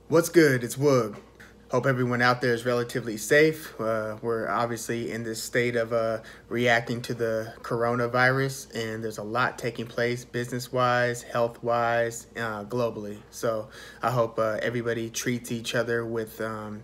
What's good? It's Woog. Hope everyone out there is relatively safe. We're obviously in this state of reacting to the coronavirus, and there's a lot taking place business-wise, health-wise, globally. So I hope everybody treats each other with a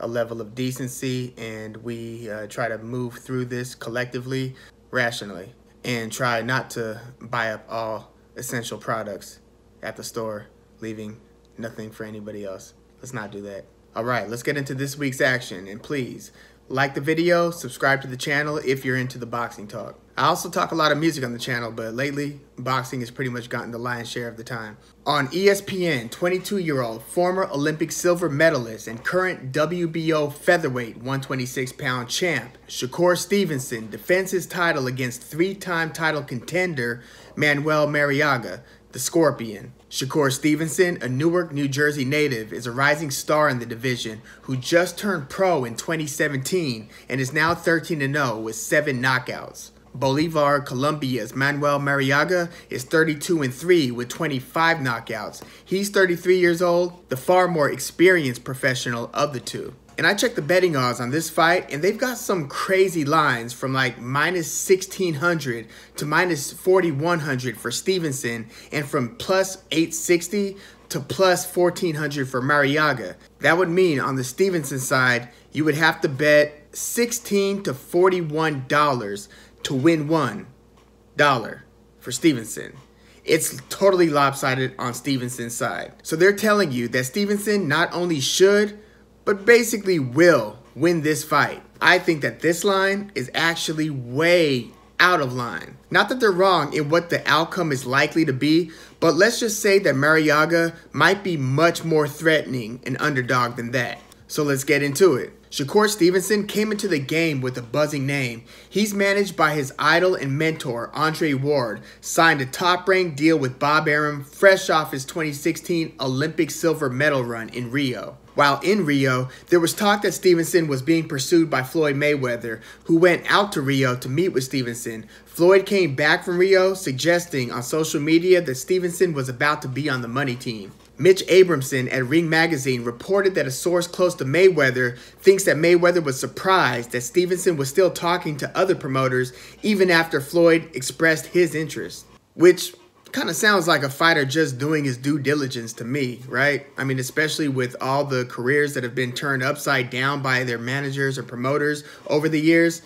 level of decency, and we try to move through this collectively, rationally, and try not to buy up all essential products at the store, leaving nothing for anybody else. Let's not do that. All right, let's get into this week's action. And please, like the video, subscribe to the channel if you're into the boxing talk. I also talk a lot of music on the channel, but lately, boxing has pretty much gotten the lion's share of the time. On ESPN, 22-year-old former Olympic silver medalist and current WBO featherweight 126-pound champ Shakur Stevenson defends his title against three-time title contender Miguel Marriaga, the Scorpion. Shakur Stevenson, a Newark, New Jersey native, is a rising star in the division who just turned pro in 2017 and is now 13-0 with 7 knockouts. Bolivar, Colombia's Miguel Marriaga is 32-3 with 25 knockouts. He's 33 years old, the far more experienced professional of the two. And I checked the betting odds on this fight, and they've got some crazy lines from like minus 1,600 to minus 4,100 for Stevenson, and from plus 860 to plus 1,400 for Marriaga. That would mean on the Stevenson side, you would have to bet $16 to $41 to win $1 for Stevenson. It's totally lopsided on Stevenson's side. So they're telling you that Stevenson not only should, but basically will win this fight. I think that this line is actually way out of line. Not that they're wrong in what the outcome is likely to be, but let's just say that Marriaga might be much more threatening an underdog than that. So let's get into it. Shakur Stevenson came into the game with a buzzing name. He's managed by his idol and mentor, Andre Ward, signed a top-ranked deal with Bob Arum fresh off his 2016 Olympic silver medal run in Rio. While in Rio, there was talk that Stevenson was being pursued by Floyd Mayweather, who went out to Rio to meet with Stevenson. Floyd came back from Rio, suggesting on social media that Stevenson was about to be on the money team. Mitch Abramson at Ring Magazine reported that a source close to Mayweather thinks that Mayweather was surprised that Stevenson was still talking to other promoters even after Floyd expressed his interest. Which kind of sounds like a fighter just doing his due diligence to me, right? I mean, especially with all the careers that have been turned upside down by their managers or promoters over the years.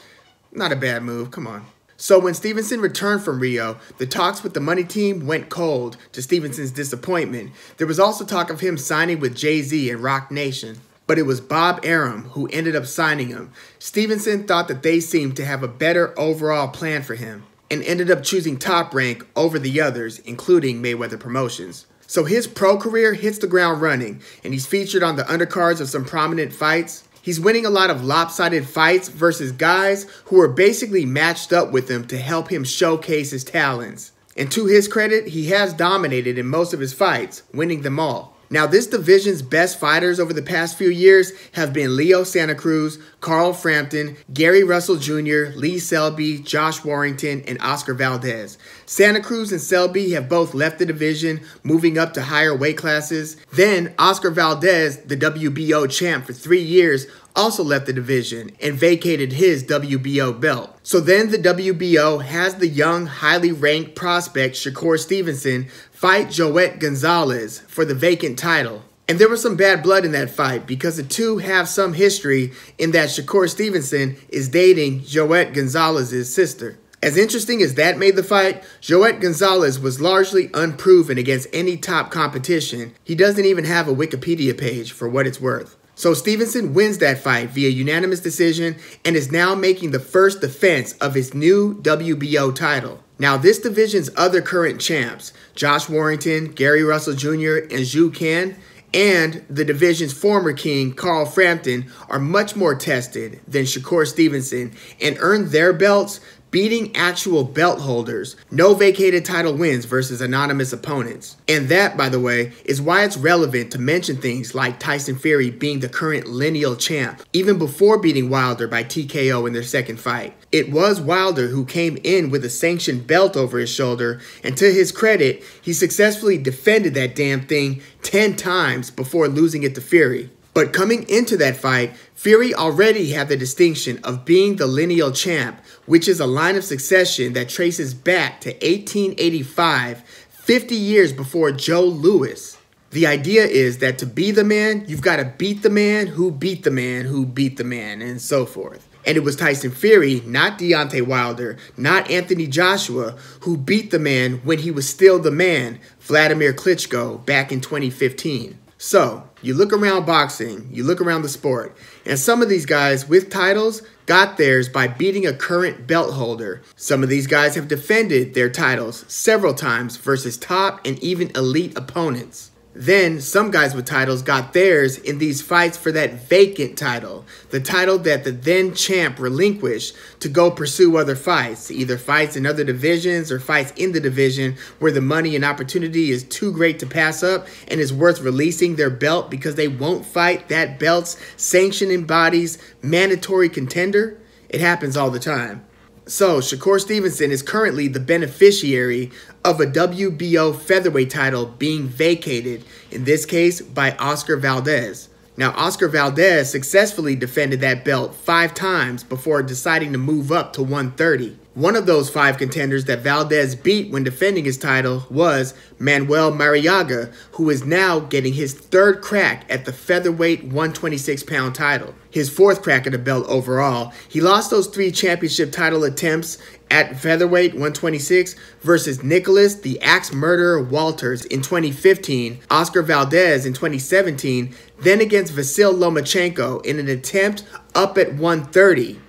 Not a bad move, come on. So when Stevenson returned from Rio, the talks with the money team went cold, to Stevenson's disappointment. There was also talk of him signing with Jay-Z and Roc Nation, but it was Bob Arum who ended up signing him. Stevenson thought that they seemed to have a better overall plan for him, and ended up choosing Top Rank over the others, including Mayweather Promotions. So his pro career hits the ground running, and he's featured on the undercards of some prominent fights. He's winning a lot of lopsided fights versus guys who are basically matched up with him to help him showcase his talents. And to his credit, he has dominated in most of his fights, winning them all. Now, this division's best fighters over the past few years have been Leo Santa Cruz, Carl Frampton, Gary Russell Jr., Lee Selby, Josh Warrington, and Oscar Valdez. Santa Cruz and Selby have both left the division, moving up to higher weight classes. Then, Oscar Valdez, the WBO champ for 3 years, also left the division and vacated his WBO belt. So then the WBO has the young, highly ranked prospect Shakur Stevenson fight Joet Gonzalez for the vacant title. And there was some bad blood in that fight because the two have some history in that Shakur Stevenson is dating Joet Gonzalez's sister. As interesting as that made the fight, Joet Gonzalez was largely unproven against any top competition. He doesn't even have a Wikipedia page for what it's worth. So Stevenson wins that fight via unanimous decision and is now making the first defense of his new WBO title. Now, this division's other current champs, Josh Warrington, Gary Russell Jr., and Zhu Can, and the division's former king, Carl Frampton, are much more tested than Shakur Stevenson and earned their belts beating actual belt holders, no vacated title wins versus anonymous opponents. And that, by the way, is why it's relevant to mention things like Tyson Fury being the current lineal champ, even before beating Wilder by TKO in their second fight. It was Wilder who came in with a sanctioned belt over his shoulder, and to his credit, he successfully defended that damn thing 10 times before losing it to Fury. But coming into that fight, Fury already had the distinction of being the lineal champ, which is a line of succession that traces back to 1885, 50 years before Joe Louis. The idea is that to be the man, you've got to beat the man who beat the man who beat the man, and so forth. And it was Tyson Fury, not Deontay Wilder, not Anthony Joshua, who beat the man when he was still the man, Vladimir Klitschko, back in 2015. So, you look around boxing, you look around the sport, and some of these guys with titles got theirs by beating a current belt holder. Some of these guys have defended their titles several times versus top and even elite opponents. Then, some guys with titles got theirs in these fights for that vacant title, the title that the then champ relinquished to go pursue other fights, either fights in other divisions or fights in the division where the money and opportunity is too great to pass up and is worth releasing their belt because they won't fight that belt's sanctioning body's mandatory contender. It happens all the time. So, Shakur Stevenson is currently the beneficiary of a WBO featherweight title being vacated, in this case by Oscar Valdez. Now, Oscar Valdez successfully defended that belt 5 times before deciding to move up to 130. One of those 5 contenders that Valdez beat when defending his title was Miguel Marriaga, who is now getting his 3rd crack at the featherweight 126-pound title. His 4th crack at the belt overall. He lost those 3 championship title attempts at featherweight 126 versus Nicholas the Axe Murderer Walters in 2015, Oscar Valdez in 2017, then against Vasyl Lomachenko in an attempt up at 130,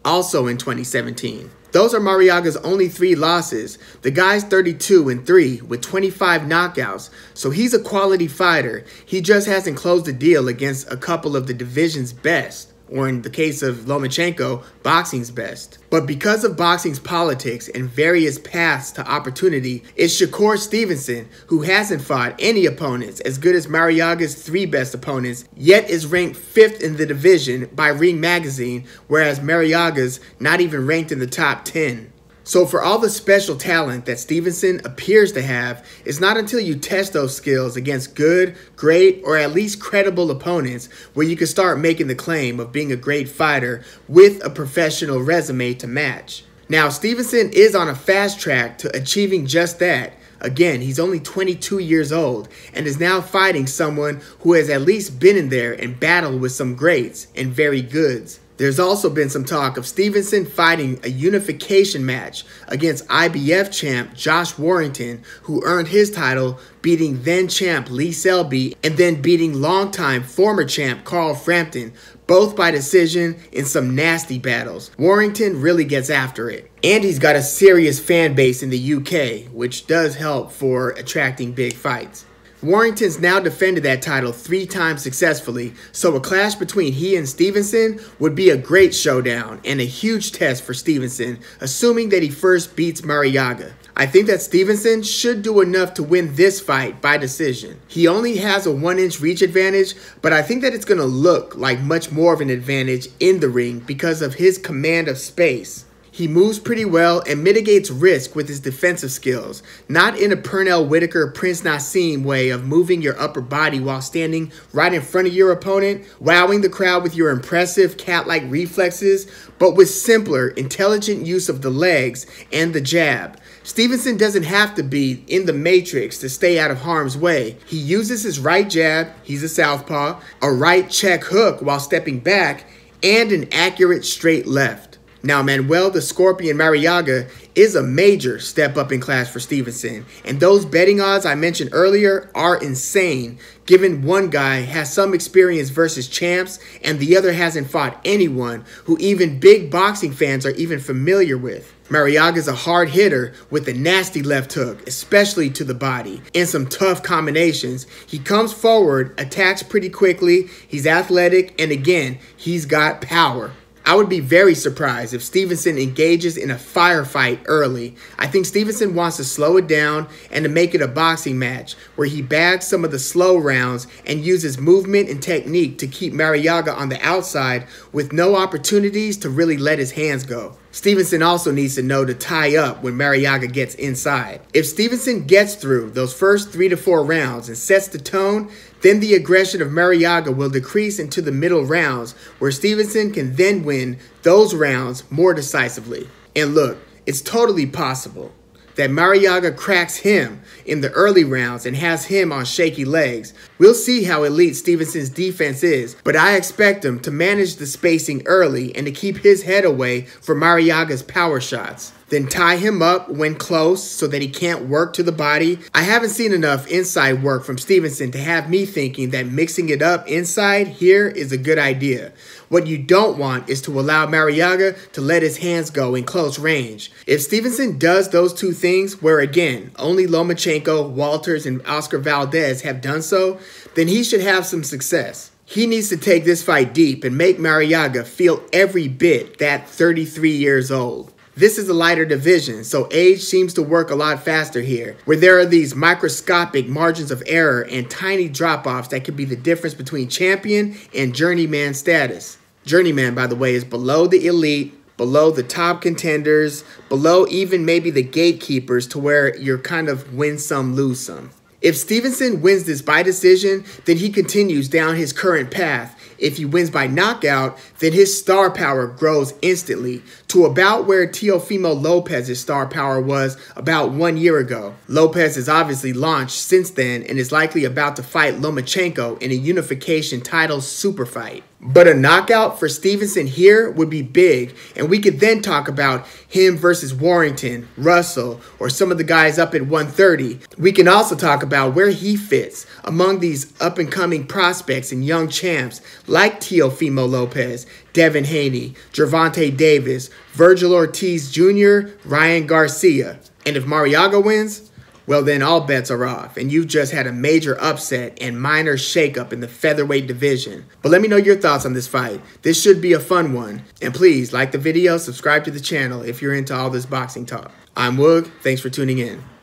also in 2017. Those are Marriaga's only 3 losses. The guy's 32-3 with 25 knockouts, so he's a quality fighter. He just hasn't closed the deal against a couple of the division's best, or in the case of Lomachenko, boxing's best. But because of boxing's politics and various paths to opportunity, it's Shakur Stevenson who hasn't fought any opponents as good as Marriaga's 3 best opponents, yet is ranked 5th in the division by Ring Magazine, whereas Marriaga's not even ranked in the top 10. So for all the special talent that Stevenson appears to have, it's not until you test those skills against good, great, or at least credible opponents where you can start making the claim of being a great fighter with a professional resume to match. Now, Stevenson is on a fast track to achieving just that. Again, he's only 22 years old and is now fighting someone who has at least been in there and battled with some greats and very goods. There's also been some talk of Stevenson fighting a unification match against IBF champ Josh Warrington, who earned his title beating then champ Lee Selby and then beating longtime former champ Carl Frampton, both by decision in some nasty battles. Warrington really gets after it. And he's got a serious fan base in the UK, which does help for attracting big fights. Warrington's now defended that title 3 times successfully, so a clash between he and Stevenson would be a great showdown and a huge test for Stevenson, assuming that he first beats Marriaga. I think that Stevenson should do enough to win this fight by decision. He only has a 1-inch reach advantage, but I think that it's going to look like much more of an advantage in the ring because of his command of space. He moves pretty well and mitigates risk with his defensive skills, not in a Pernell Whitaker, Prince Nassim way of moving your upper body while standing right in front of your opponent, wowing the crowd with your impressive cat-like reflexes, but with simpler, intelligent use of the legs and the jab. Stevenson doesn't have to be in the matrix to stay out of harm's way. He uses his right jab, he's a southpaw, a right check hook while stepping back, and an accurate straight left. Now, Manuel the Scorpion Marriaga is a major step up in class for Stevenson, and those betting odds I mentioned earlier are insane, given one guy has some experience versus champs and the other hasn't fought anyone who even big boxing fans are even familiar with. Marriaga's a hard hitter with a nasty left hook, especially to the body, and some tough combinations. He comes forward, attacks pretty quickly, he's athletic, and again, he's got power. I would be very surprised if Stevenson engages in a firefight early. I think Stevenson wants to slow it down and to make it a boxing match where he bags some of the slow rounds and uses movement and technique to keep Marriaga on the outside with no opportunities to really let his hands go. Stevenson also needs to know to tie up when Marriaga gets inside. If Stevenson gets through those first 3 to 4 rounds and sets the tone, then the aggression of Marriaga will decrease into the middle rounds, where Stevenson can then win those rounds more decisively. And look, it's totally possible that Marriaga cracks him in the early rounds and has him on shaky legs. We'll see how elite Stevenson's defense is, but I expect him to manage the spacing early and to keep his head away from Marriaga's power shots. Then tie him up when close so that he can't work to the body. I haven't seen enough inside work from Stevenson to have me thinking that mixing it up inside here is a good idea. What you don't want is to allow Marriaga to let his hands go in close range. If Stevenson does those two things, where again, only Lomachenko, Walters, and Oscar Valdez have done so, then he should have some success. He needs to take this fight deep and make Marriaga feel every bit that 33 years old. This is a lighter division, so age seems to work a lot faster here, where there are these microscopic margins of error and tiny drop-offs that could be the difference between champion and journeyman status. Journeyman, by the way, is below the elite, below the top contenders, below even maybe the gatekeepers, to where you're kind of win some, lose some. If Stevenson wins this by decision, then he continues down his current path. If he wins by knockout, then his star power grows instantly to about where Teofimo Lopez's star power was about 1 year ago. Lopez has obviously launched since then and is likely about to fight Lomachenko in a unification title super fight. But a knockout for Stevenson here would be big, and we could then talk about him versus Warrington, Russell, or some of the guys up at 130. We can also talk about where he fits among these up-and-coming prospects and young champs like Teofimo Lopez, Devin Haney, Gervonta Davis, Virgil Ortiz Jr., Ryan Garcia. And if Marriaga wins, well, then all bets are off, and you've just had a major upset and minor shakeup in the featherweight division. But let me know your thoughts on this fight. This should be a fun one. And please, like the video, subscribe to the channel if you're into all this boxing talk. I'm Woog. Thanks for tuning in.